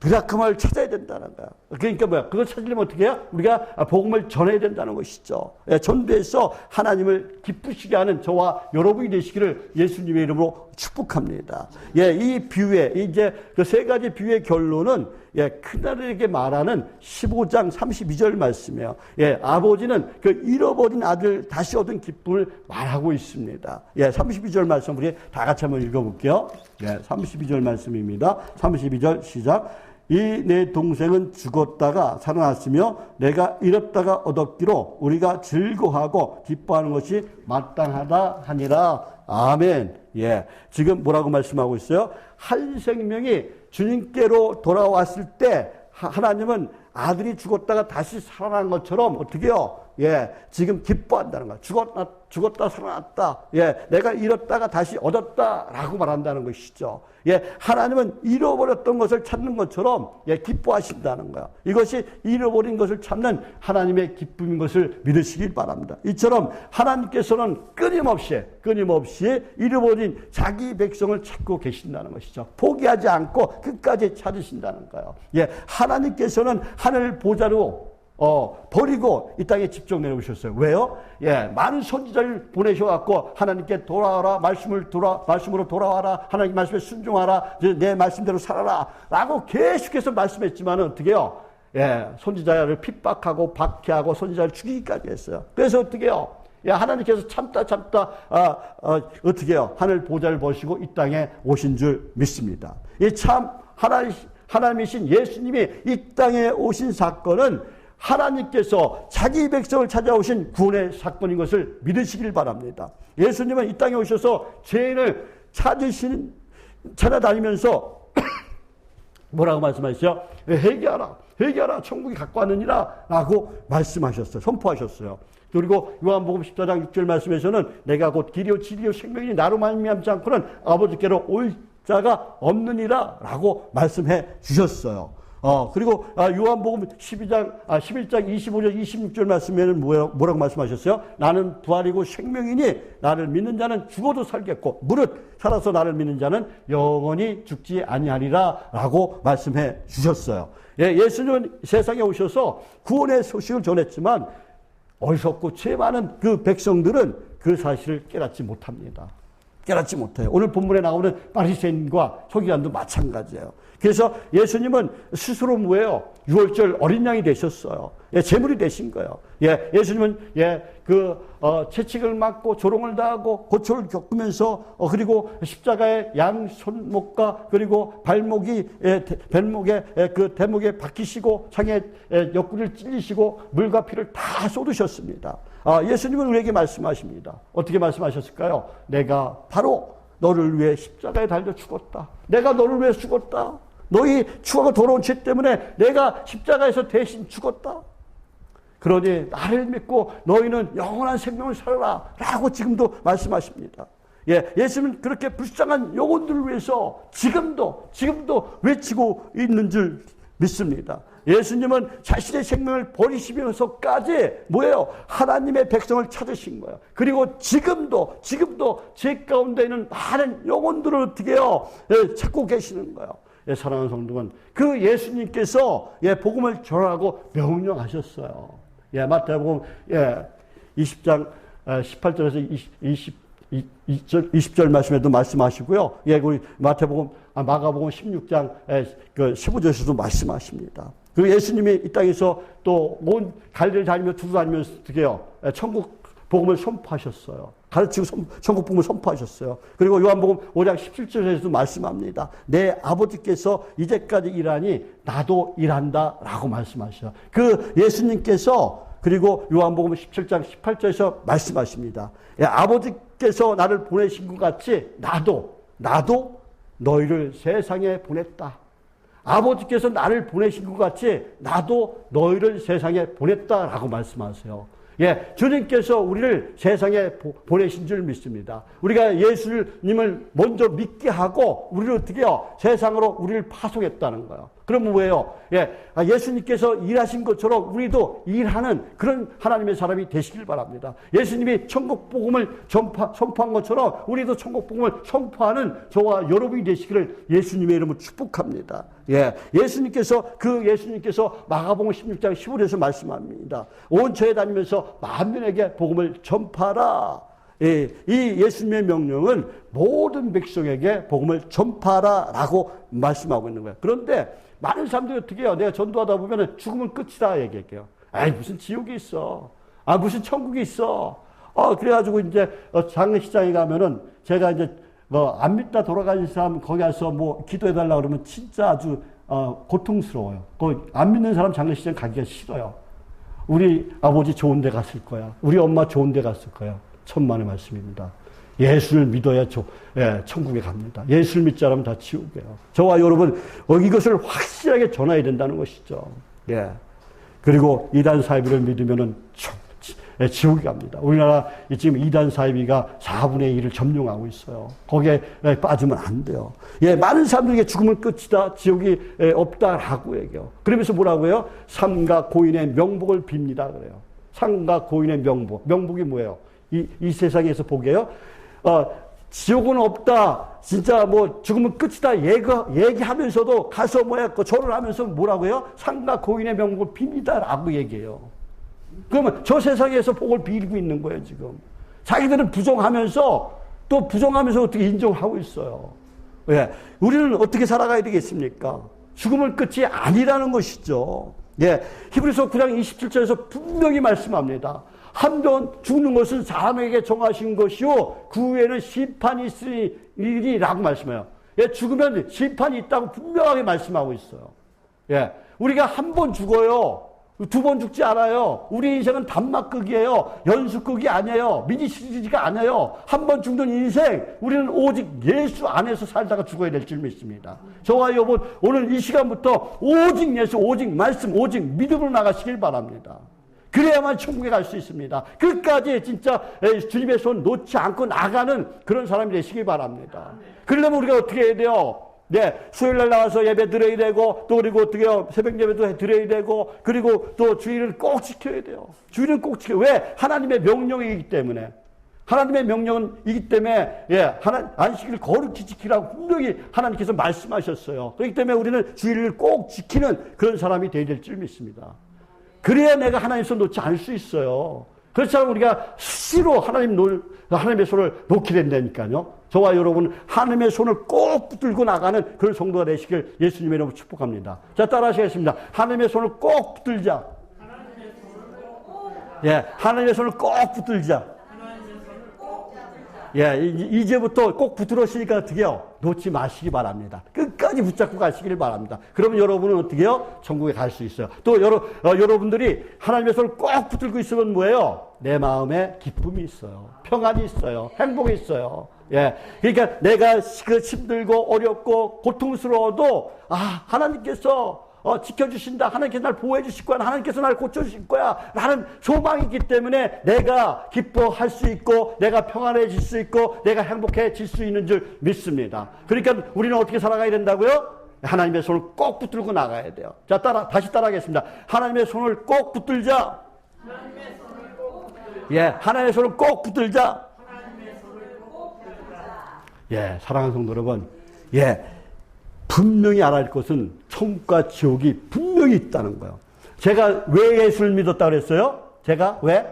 드라크마를 찾아야 된다는 거야. 그러니까 뭐야? 그걸 찾으려면 어떻게 해요? 우리가 복음을 전해야 된다는 것이죠. 전도해서 하나님을 기쁘시게 하는 저와 여러분이 되시기를 예수님의 이름으로 축복합니다. 이 비유의 이제 그 세 가지 비유의 결론은 큰아들에게 말하는 15장 32절 말씀이에요. 아버지는 그 잃어버린 아들 다시 얻은 기쁨을 말하고 있습니다. 32절 말씀 우리 다 같이 한번 읽어볼게요. 32절 말씀입니다. 32절 시작. 이 내 동생은 죽었다가 살아났으며 내가 잃었다가 얻었기로 우리가 즐거워하고 기뻐하는 것이 마땅하다 하니라. 아멘. 지금 뭐라고 말씀하고 있어요? 한 생명이 주님께로 돌아왔을 때 하나님은 아들이 죽었다가 다시 살아난 것처럼 어떻게 해요? 지금 기뻐한다는 거야. 죽었다 살아났다. 내가 잃었다가 다시 얻었다라고 말한다는 것이죠. 하나님은 잃어버렸던 것을 찾는 것처럼 기뻐하신다는 거야. 이것이 잃어버린 것을 찾는 하나님의 기쁨인 것을 믿으시길 바랍니다. 이처럼 하나님께서는 끊임없이 잃어버린 자기 백성을 찾고 계신다는 것이죠. 포기하지 않고 끝까지 찾으신다는 거예요. 하나님께서는 하늘 보좌로 버리고 이 땅에 직접 내려오셨어요. 왜요? 많은 선지자를 보내셔갖고 하나님께 돌아와라, 말씀으로 돌아와라, 하나님 말씀에 순종하라, 내 말씀대로 살아라 라고 계속해서 말씀했지만 어떻게 해요? 선지자를 핍박하고 박해하고 선지자를 죽이기까지 했어요. 그래서 어떻게 해요? 하나님께서 참다 어떻게 해요? 하늘 보좌를 버리시고 이 땅에 오신 줄 믿습니다. 이 참 하나님이신 예수님이 이 땅에 오신 사건은 하나님께서 자기 백성을 찾아오신 구원의 사건인 것을 믿으시길 바랍니다. 예수님은 이 땅에 오셔서 죄인을 찾아다니면서 뭐라고 말씀하시죠? 회개하라, 천국이 갖고 왔느니라 라고 말씀하셨어요. 선포하셨어요. 그리고 요한복음 14장 6절 말씀에서는 내가 곧 길이요 진리요 생명이니 나로 말미암지 않고는 아버지께로 올 자가 없느니라 라고 말씀해 주셨어요. 그리고 요한복음 11장 25절 26절 말씀에는 뭐라고 말씀하셨어요? 나는 부활이고 생명이니 나를 믿는 자는 죽어도 살겠고 무릇 살아서 나를 믿는 자는 영원히 죽지 아니하리라 라고 말씀해 주셨어요. 예수님은 세상에 오셔서 구원의 소식을 전했지만 어리석고 죄 많은 그 백성들은 그 사실을 깨닫지 못합니다. 깨닫지 못해요. 오늘 본문에 나오는 바리새인과 서기관도 마찬가지예요. 그래서 예수님은 스스로 뭐예요? 유월절 어린 양이 되셨어요. 제물이 되신 거예요. 예수님은 채찍을 맞고 조롱을 당하고 고초를 겪으면서 그리고 십자가의 양 손목과 그리고 발목에 그 대목에 박히시고 창에 옆구리를 찔리시고 물과 피를 다 쏟으셨습니다. 예수님은 우리에게 말씀하십니다. 어떻게 말씀하셨을까요? 내가 바로 너를 위해 십자가에 달려 죽었다. 내가 너를 위해 죽었다. 너희 추하고 더러운 죄 때문에 내가 십자가에서 대신 죽었다. 그러니 나를 믿고 너희는 영원한 생명을 살아라 라고 지금도 말씀하십니다. 예수님은 그렇게 불쌍한 영혼들을 위해서 지금도 외치고 있는 줄 믿습니다. 예수님은 자신의 생명을 버리시면서까지 뭐예요? 하나님의 백성을 찾으신 거예요. 그리고 지금도 제 가운데 있는 많은 영혼들을 어떻게 해요? 찾고 계시는 거예요. 사랑하는 성도분, 그 예수님께서 복음을 전하고 명령하셨어요. 마태복음 20장 18절에서 20절 말씀에도 말씀하시고요. 우리 마가복음 16장 15절에서도 말씀하십니다. 그리고 예수님이 이 땅에서 또 온 갈릴리를 다니며 두루다니면서 어떻게 해요? 천국 복음을 선포하셨어요. 가르치고 천국 복음을 선포하셨어요. 그리고 요한복음 5장 17절에서도 말씀합니다. 내 아버지께서 이제까지 일하니 나도 일한다 라고 말씀하셔요. 그 예수님께서 그리고 요한복음 17장 18절에서 말씀하십니다. 아버지께서 나를 보내신 것 같이 나도 너희를 세상에 보냈다. 아버지께서 나를 보내신 것 같이 나도 너희를 세상에 보냈다라고 말씀하세요. 주님께서 우리를 세상에 보내신 줄 믿습니다. 우리가 예수님을 먼저 믿게 하고 우리를 어떻게 해요? 세상으로 우리를 파송했다는 거예요. 그러면 뭐예요? 예수님께서 일하신 것처럼 우리도 일하는 그런 하나님의 사람이 되시길 바랍니다. 예수님이 천국 복음을 선포한 것처럼 우리도 천국 복음을 선포하는 저와 여러분이 되시기를 예수님의 이름으로 축복합니다. 예수님께서 마가복음 16장 15절에서 말씀합니다. 온 처에 다니면서 만민에게 복음을 전파하라. 이 예수님의 명령은 모든 백성에게 복음을 전파하라라고 말씀하고 있는 거예요. 그런데 많은 사람들이 어떻게 해요? 내가 전도하다 보면 죽으면 끝이다 얘기할게요. 아이, 무슨 지옥이 있어. 아, 무슨 천국이 있어. 그래가지고 이제 장례식장에 가면은 제가 이제 안 믿다 돌아가신 사람 거기 가서 뭐 기도해달라고 그러면 진짜 아주 고통스러워요. 안 믿는 사람 장례식장 가기가 싫어요. 우리 아버지 좋은 데 갔을 거야. 우리 엄마 좋은 데 갔을 거야. 천만의 말씀입니다. 예수를 믿어야 천국에 갑니다. 예수를 믿지 않으면 다 지옥이에요. 저와 여러분 이것을 확실하게 전해야 된다는 것이죠. 예. 그리고 이단 사이비를 믿으면은 지옥에 갑니다. 우리나라 지금 이단 사이비가 4분의 1을 점령하고 있어요. 거기에 빠지면 안 돼요. 예, 많은 사람들에게 죽으면 끝이다. 지옥이 없다라고 얘기해요. 그러면서 뭐라고 해요? 삼가 고인의 명복을 빕니다. 그래요. 삼가 고인의 명복. 명복이 뭐예요? 이 세상에서 보게요. 지옥은 없다. 진짜 뭐 죽으면 끝이다. 얘기하면서도 가서 절을 하면서 뭐라고 해요? 삼가 고인의 명복을 빕니다라고 얘기해요. 그러면 저 세상에서 복을 빌고 있는 거예요, 지금. 자기들은 부정하면서 또 부정하면서 어떻게 인정하고 있어요. 예. 우리는 어떻게 살아가야 되겠습니까? 죽음은 끝이 아니라는 것이죠. 예. 히브리서 9장 27절에서 분명히 말씀합니다. 한 번 죽는 것은 사람에게 정하신 것이요 그 후에는 심판이 있으리라고 말씀해요. 예. 죽으면 심판이 있다고 분명하게 말씀하고 있어요. 예. 우리가 한 번 죽어요. 2번 죽지 않아요. 우리 인생은 단막극이에요. 연수극이 아니에요. 미니 시리즈가 아니에요. 한 번 죽는 인생, 우리는 오직 예수 안에서 살다가 죽어야 될 줄 믿습니다. 저와 여러분, 오늘 이 시간부터 오직 예수, 오직 말씀, 오직 믿음으로 나가시길 바랍니다. 그래야만 천국에 갈 수 있습니다. 끝까지 진짜 주님의 손 놓지 않고 나가는 그런 사람이 되시길 바랍니다. 그러려면 우리가 어떻게 해야 돼요? 네, 수요일날 나와서 예배 드려야 되고, 또 그리고 어떻게 해요? 새벽 예배도 드려야 되고, 그리고 또 주일을 꼭 지켜야 돼요. 주일은 꼭 지켜요. 왜? 하나님의 명령이기 때문에. 하나님의 명령이기 때문에, 안식일을 거룩히 지키라고 분명히 하나님께서 말씀하셨어요. 그렇기 때문에 우리는 주일을 꼭 지키는 그런 사람이 되어야 될 줄 믿습니다. 그래야 내가 하나님 손 놓지 않을 수 있어요. 그렇지 않으면 우리가 수시로 하나님의 손을 놓게 된다니까요. 저와 여러분 하나님의 손을 꼭 붙들고 나가는 그런 성도가 되시길 예수님의 이름으로 축복합니다. 자, 따라하시겠습니다. 하나님의 손을 꼭 붙들자. 예, 하나님의 손을 꼭 붙들자. 예, 이제부터 꼭 붙들으시니까 어떻게 해요? 놓지 마시기 바랍니다. 끝까지 붙잡고 가시길 바랍니다. 그러면 여러분은 어떻게 해요? 천국에 갈 수 있어요. 또 여러분들이 하나님의 손을 꼭 붙들고 있으면 뭐예요? 내 마음에 기쁨이 있어요. 평안이 있어요. 행복이 있어요. 예. 그러니까 내가 힘들고 어렵고 고통스러워도, 하나님께서 지켜주신다. 하나님께서 날 보호해 주실 거야. 하나님께서 날 고쳐주실 거야. 라는 소망이 있기 때문에 내가 기뻐할 수 있고, 내가 평안해질 수 있고, 내가 행복해질 수 있는 줄 믿습니다. 그러니까 우리는 어떻게 살아가야 된다고요? 하나님의 손을 꼭 붙들고 나가야 돼요. 자, 다시 따라하겠습니다. 하나님의 손을 꼭 붙들자. 하나님의 손을 꼭 붙들자. 예, 하나님의 손을 꼭 붙들자. 하나님의 손을 꼭 붙들자. 예, 사랑하는 성도 여러분. 예. 분명히 알아야 할 것은 천국과 지옥이 분명히 있다는 거예요. 제가 왜 예수를 믿었다 그랬어요? 제가 왜?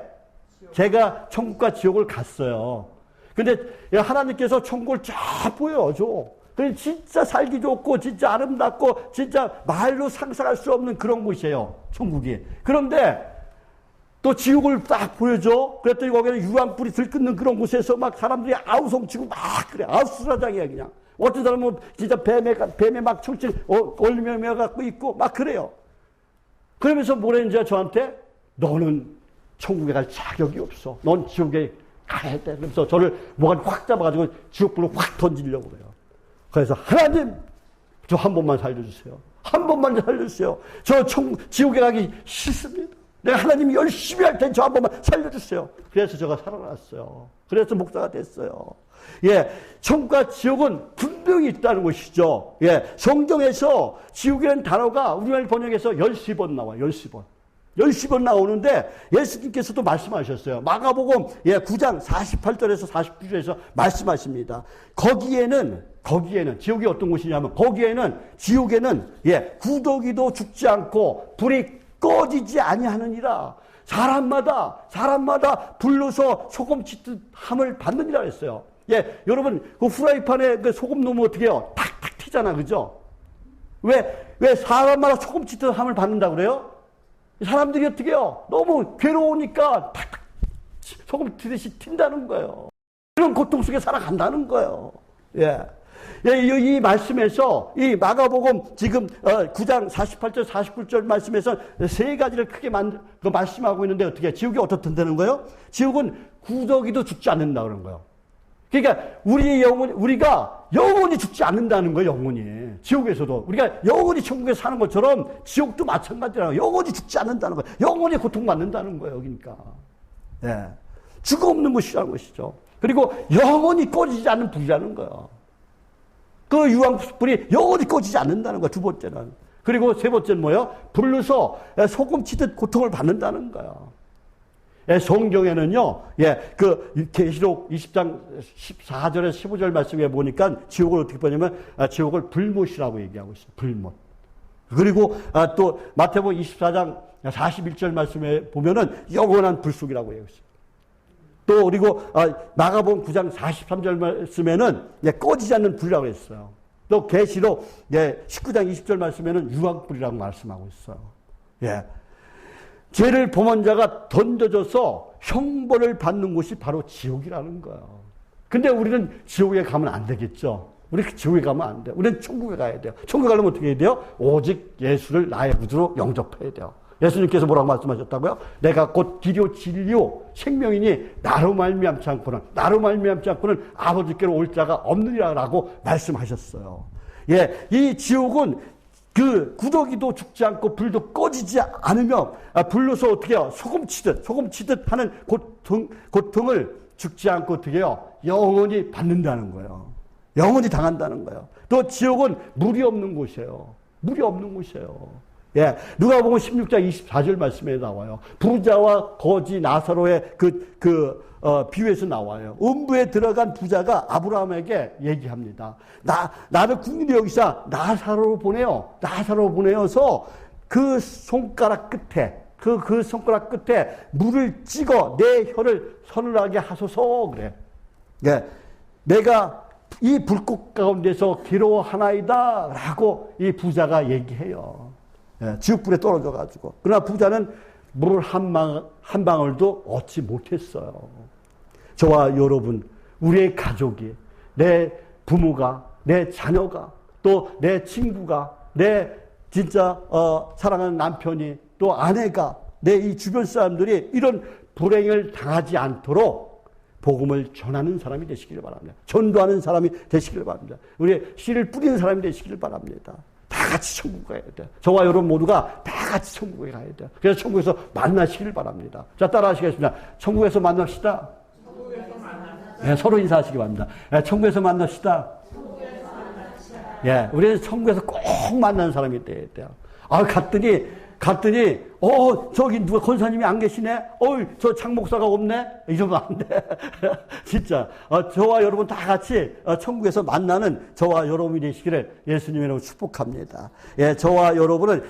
제가 천국과 지옥을 갔어요. 근데 하나님께서 천국을 쫙 보여줘. 그래 진짜 살기 좋고 진짜 아름답고 진짜 말로 상상할 수 없는 그런 곳이에요. 천국이. 그런데 또 지옥을 딱 보여줘. 그랬더니 거기는 유황불이 들끓는 그런 곳에서 막 사람들이 아우성치고 막 그래. 아우스라장이야 그냥. 어떤 사람은 진짜 뱀에 막 철칠 올리며 갖고 있고 막 그래요. 그러면서 뭐랬는지 저한테 너는 천국에 갈 자격이 없어. 넌 지옥에 가야 돼. 그래서 저를 뭐가 확 잡아가지고 지옥불로 확 던지려고 그래요. 그래서 하나님 저 한 번만 살려주세요. 한 번만 살려주세요. 저 지옥에 가기 싫습니다. 내가 하나님이 열심히 할 테니 저 한 번만 살려주세요. 그래서 제가 살아났어요. 그래서 목사가 됐어요. 예, 천국과 지옥은 분명히 있다는 것이죠. 예, 성경에서 지옥이라는 단어가 우리말 번역에서 10번 나와요. 10번. 10번 나오는데 예수님께서도 말씀하셨어요. 마가복음 9장 48절에서 49절에서 말씀하십니다. 거기에는 지옥이 어떤 곳이냐면 지옥에는 구더기도 죽지 않고 불이 꺼지지 아니하느니라. 사람마다 불러서 소금 치듯 함을 받느니라 했어요. 예, 여러분, 그 후라이팬에 그 소금 넣으면 어떻게 해요? 탁탁 튀잖아, 그죠? 왜 사람마다 소금 치듯 함을 받는다 그래요? 사람들이 어떻게 해요? 너무 괴로우니까 탁탁 소금 튀듯이 튄다는 거예요. 그런 고통 속에 살아간다는 거예요. 예. 예, 이 말씀에서, 이 마가복음 지금 9장 48절, 49절 말씀에서 세 가지를 크게 말씀하고 있는데 어떻게, 지옥이 어떻다는 거예요? 지옥은 구더기도 죽지 않는다 그런 거예요. 그러니까 우리가 영원히 죽지 않는다는 거예요, 영원히. 지옥에서도. 우리가 영원히 천국에서 사는 것처럼 지옥도 마찬가지라는 거예요. 영원히 죽지 않는다는 거예요. 영원히 고통받는다는 거예요, 그러니까. 예. 죽음 없는 것이라는 것이죠. 그리고 영원히 꺼지지 않는 불이라는 거예요. 그 유황불이 영원히 꺼지지 않는다는 거예요, 두 번째는. 그리고 세 번째는 뭐예요? 불러서 소금 치듯 고통을 받는다는 거예요. 예, 성경에는요, 예, 그 계시록 20장 14절에서 15절 말씀에 보니까 지옥을 어떻게 보냐면, 지옥을 불못이라고 얘기하고 있어요. 불못. 그리고 또 마태복음 24장 41절 말씀에 보면은 영원한 불속이라고 얘기하고 있어요. 또 그리고 마가복음 9장 43절 말씀에는 꺼지지 않는 불이라고 했어요. 또 계시록 19장 20절 말씀에는 유황불이라고 말씀하고 있어요. 예. 죄를 범한 자가 던져져서 형벌을 받는 곳이 바로 지옥이라는 거예요. 근데 우리는 지옥에 가면 안 되겠죠. 우리 지옥에 가면 안 돼요. 우리는 천국에 가야 돼요. 천국에 가려면 어떻게 해야 돼요? 오직 예수를 나의 구주로 영접해야 돼요. 예수님께서 뭐라고 말씀하셨다고요? 내가 곧 길이요 진리요 생명이니 나로 말미암지 않고는 아버지께로 올 자가 없느니라라고 말씀하셨어요. 예, 이 지옥은 그 구더기도 죽지 않고 불도 꺼지지 않으며 불로서 어떻게 해요? 소금 치듯 하는 고통을 죽지 않고 어떻게 해요? 영원히 받는다는 거예요. 영원히 당한다는 거예요. 또 지옥은 물이 없는 곳이에요. 물이 없는 곳이에요. 예, 누가복음 16장 24절 말씀에 나와요. 부자와 거지 나사로의 비유에서 나와요. 음부에 들어간 부자가 아브라함에게 얘기합니다. 나를 국민이 여기서 나사로로 보내어서 그 손가락 끝에 물을 찍어 내 혀를 서늘하게 하소서 그래. 예, 내가 이 불꽃 가운데서 괴로워하나이다 라고 이 부자가 얘기해요. 예, 지옥불에 떨어져가지고. 그러나 부자는 물 한 방울도 얻지 못했어요. 저와 여러분, 우리의 가족이, 내 부모가, 내 자녀가, 또 내 친구가, 내 진짜 사랑하는 남편이, 또 아내가, 내 이 주변 사람들이 이런 불행을 당하지 않도록 복음을 전하는 사람이 되시기를 바랍니다. 전도하는 사람이 되시기를 바랍니다. 우리의 씨를 뿌리는 사람이 되시기를 바랍니다. 다 같이 천국 가야 돼요. 저와 여러분 모두가 다 같이 천국에 가야 돼요. 그래서 천국에서 만나시길 바랍니다. 자, 따라 하시겠습니다. 천국에서 만납시다. 예, 서로 인사하시기 바랍니다. 예, 천국에서 만납시다. 예, 우리는 천국에서 꼭 만나는 사람이 돼야 돼요. 갔더니, 저기 누가 권사님이 안 계시네? 저 장목사가 없네? 이러면 안 돼. 진짜. 저와 여러분 다 같이 천국에서 만나는 저와 여러분이 되시기를 예수님의 이름으로 축복합니다. 예, 저와 여러분은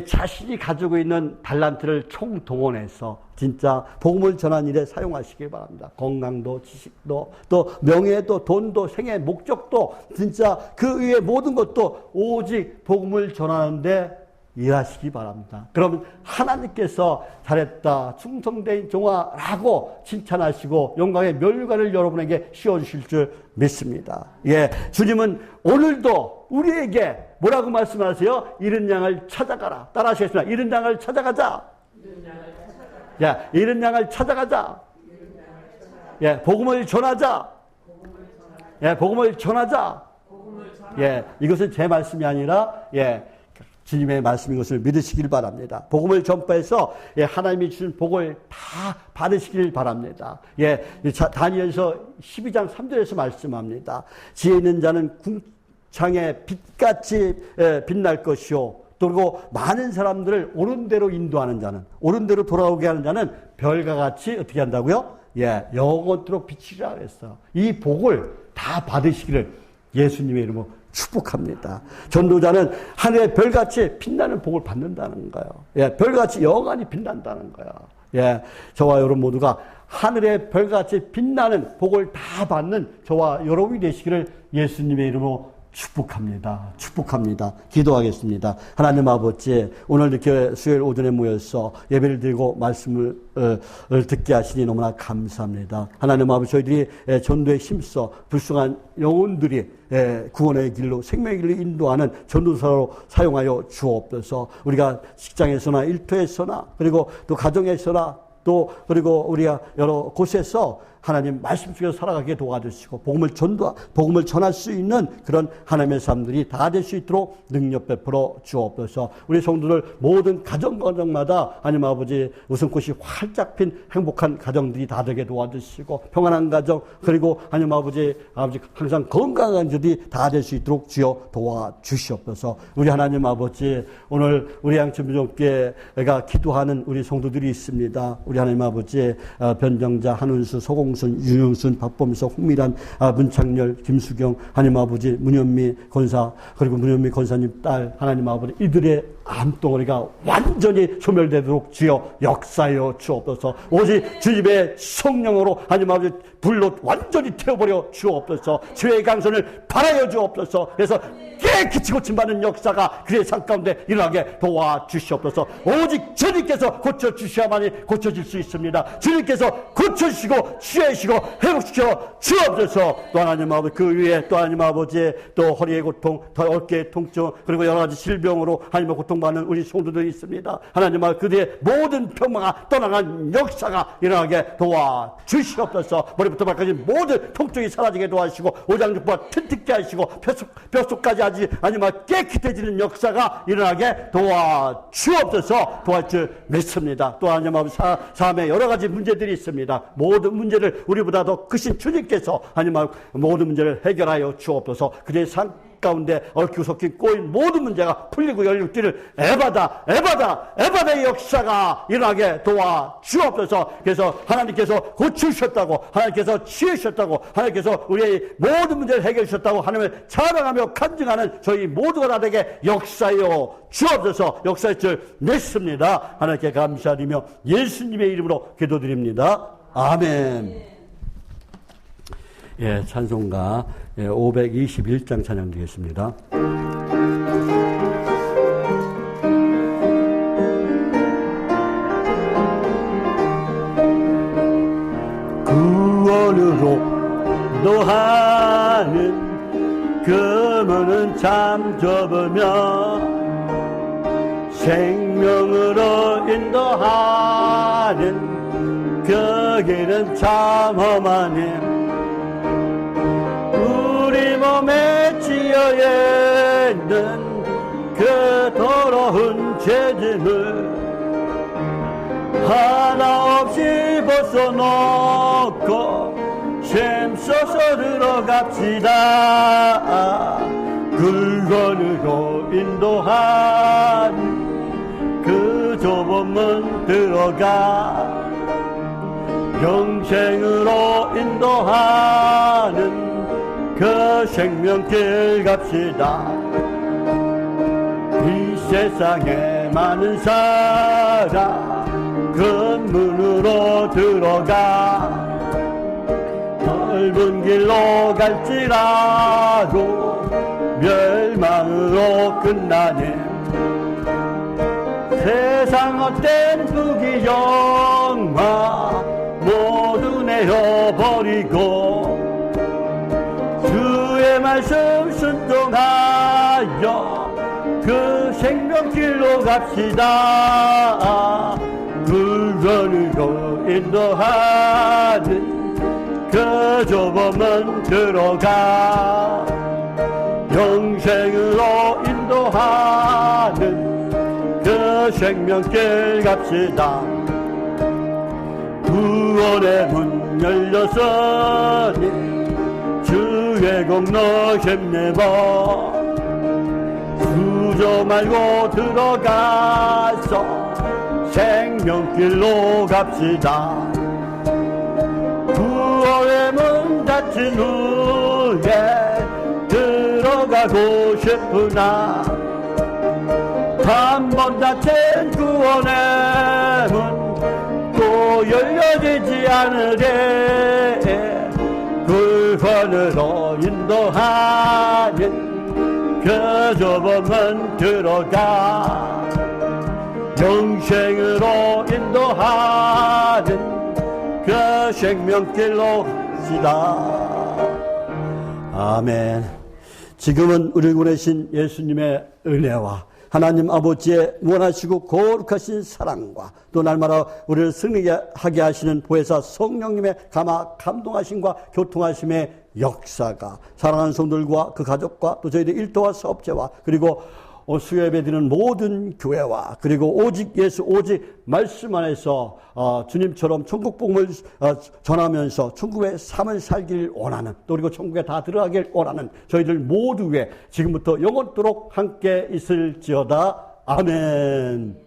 자신이 가지고 있는 달란트를 총동원해서 진짜 복음을 전하는 일에 사용하시길 바랍니다. 건강도, 지식도, 또 명예도, 돈도, 생애, 목적도, 진짜 그 위에 모든 것도 오직 복음을 전하는데 일하시기 바랍니다. 그러면 하나님께서 잘했다, 충성된 종아라고 칭찬하시고 영광의 멸관을 여러분에게 씌워주실 줄 믿습니다. 예, 주님은 오늘도 우리에게 뭐라고 말씀하세요? 잃은 양을 찾아가라. 따라 하시겠습니다. 잃은 양을 찾아가자. 야, 잃은 양을 찾아가자. 예, 복음을 전하자. 예, 복음을 전하자. 예, 이것은 제 말씀이 아니라 주님의 말씀인 것을 믿으시길 바랍니다. 복음을 전파해서 하나님이 주신 복을 다 받으시길 바랍니다. 다니엘서 12장 3절에서 말씀합니다. 지혜 있는 자는 궁창의 빛같이 빛날 것이요. 그리고 많은 사람들을 옳은 대로 인도하는 자는, 옳은 대로 돌아오게 하는 자는 별과 같이 어떻게 한다고요? 영원토록 비치리라 그랬어요. 이 복을 다 받으시기를 예수님의 이름으로 축복합니다. 전도자는 하늘의 별같이 빛나는 복을 받는다는 거예요. 별같이 영원히 빛난다는 거예요. 예, 저와 여러분 모두가 하늘의 별같이 빛나는 복을 다 받는 저와 여러분이 되시기를 예수님의 이름으로 축복합니다. 축복합니다. 기도하겠습니다. 하나님 아버지, 오늘 이렇게 수요일 오전에 모여서 예배를 드리고 말씀을 듣게 하시니 너무나 감사합니다. 하나님 아버지, 저희들이 전도에 힘써 불쌍한 영혼들이 구원의 길로 생명의 길로 인도하는 전도사로 사용하여 주옵소서. 우리가 직장에서나 일터에서나 그리고 또 가정에서나 또 그리고 우리가 여러 곳에서 하나님 말씀 속에서 살아가게 도와주시고 복음을 전할 수 있는 그런 하나님의 사람들이 다 될 수 있도록 능력 베풀어 주옵소서. 우리 성도들 모든 가정마다 하나님 아버지 웃음꽃이 활짝 핀 행복한 가정들이 다 되게 도와주시고 평안한 가정 그리고 하나님 아버지 항상 건강한 자들이 다 될 수 있도록 주여 도와주시옵소서. 우리 하나님 아버지, 오늘 우리 양천부족교회가 기도하는 우리 성도들이 있습니다. 우리 하나님 아버지, 변정자, 한운수, 소공순, 윤영순, 박범석, 홍미란, 문창열, 김수경, 하나님 아버지, 문현미 권사, 그리고 문현미 권사님 딸, 하나님 아버지, 이들의 암덩어리가 완전히 소멸되도록 주여 역사하여 주옵소서. 오직 주님의 성령으로 하나님 아버지 불로 완전히 태워버려 주옵소서. 죄의 강선을 발하여 주옵소서. 그래서 깨끗이 고침받는 역사가 그의 삶 가운데 일어나게 도와주시옵소서. 오직 주님께서 고쳐주셔야만이 고쳐질 수 있습니다. 주님께서 고쳐주시고 치유하시고 회복시켜 주옵소서. 또 하나님 아버지, 그 위에 또 하나님 아버지, 또 허리의 고통, 또 어깨의 통증, 그리고 여러 가지 질병으로 하나님의 고통받는 우리 성도들이 있습니다. 하나님 아버지, 그들의 모든 평화가 떠나간 역사가 일어나게 도와주시옵소서. 머리부터 발까지 모든 통증이 사라지게 도와주시고 오장육부가 튼튼케 하시고 뼛속까지 아니면 깨끗해지는 역사가 일어나게 도와주옵소서. 도와줄 믿습니다. 또 하나님 아버지, 삶에 여러 가지 문제들이 있습니다. 모든 문제를 우리보다 더 크신 주님께서 하나님 모든 문제를 해결하여 주옵소서. 그들의 삶 가운데 얽히고 섞인 꼬인 모든 문제가 풀리고 열리기를 에바다의 역사가 일어나게 도와주옵소서. 그래서 하나님께서 고치셨다고, 하나님께서 치유셨다고, 하나님께서 우리의 모든 문제를 해결해 주셨다고 하나님을 자랑하며 간증하는 저희 모두가 다 되게 역사여 주옵소서. 역사의 줄 믿습니다. 하나님께 감사드리며 예수님의 이름으로 기도드립니다. 아멘. 예, 찬송가 521장 찬양 드리겠습니다. 구원으로 노하는 금은은 참 좁으며 생명으로 인도하는 그 길은 참 험하네. 우리 몸에 찌어 있는 그 더러운 죄짐을 하나 없이 벗어놓고 힘써서 들어갑시다. 굴건으로 인도한 그 좁은 문 들어가 영생으로 인도하는 그 생명길 갑시다. 이 세상에 많은 사람 그 문으로 들어가 넓은 길로 갈지라도 멸망으로 끝나네. 세상 헛된 부귀영화 모두 내어버리고 주의 말씀 순종하여 그 생명길로 갑시다. 불건으로 인도하는 그 좁은 문 들어가 영생으로 인도하는 그 생명길 갑시다. 구원의 문 열렸으니 주의 공로 힘내어 주저 말고 들어가서 생명길로 갑시다. 구원의 문 닫힌 후에 들어가고 싶으나 한 번 닫힌 구원의 문 또 열려지지 않으되 굴번으로 인도하는 그 좁은 들어가 영생으로 인도하는 그 생명길로 시다. 아멘. 지금은 우리 보내신 예수님의 은혜와 하나님 아버지의 원하시고 거룩하신 사랑과 또 날마다 우리를 승리하게 하시는 보혜사 성령님의 감동하심과 교통하심의 역사가 사랑하는 성도들과 그 가족과 또 저희들 일터와 사업체와 그리고 수요예배 드리는 모든 교회와 그리고 오직 예수 오직 말씀 안에서 주님처럼 천국 복음을 전하면서 천국의 삶을 살길 원하는 또 그리고 천국에 다 들어가길 원하는 저희들 모두에 지금부터 영원토록 함께 있을지어다. 아멘.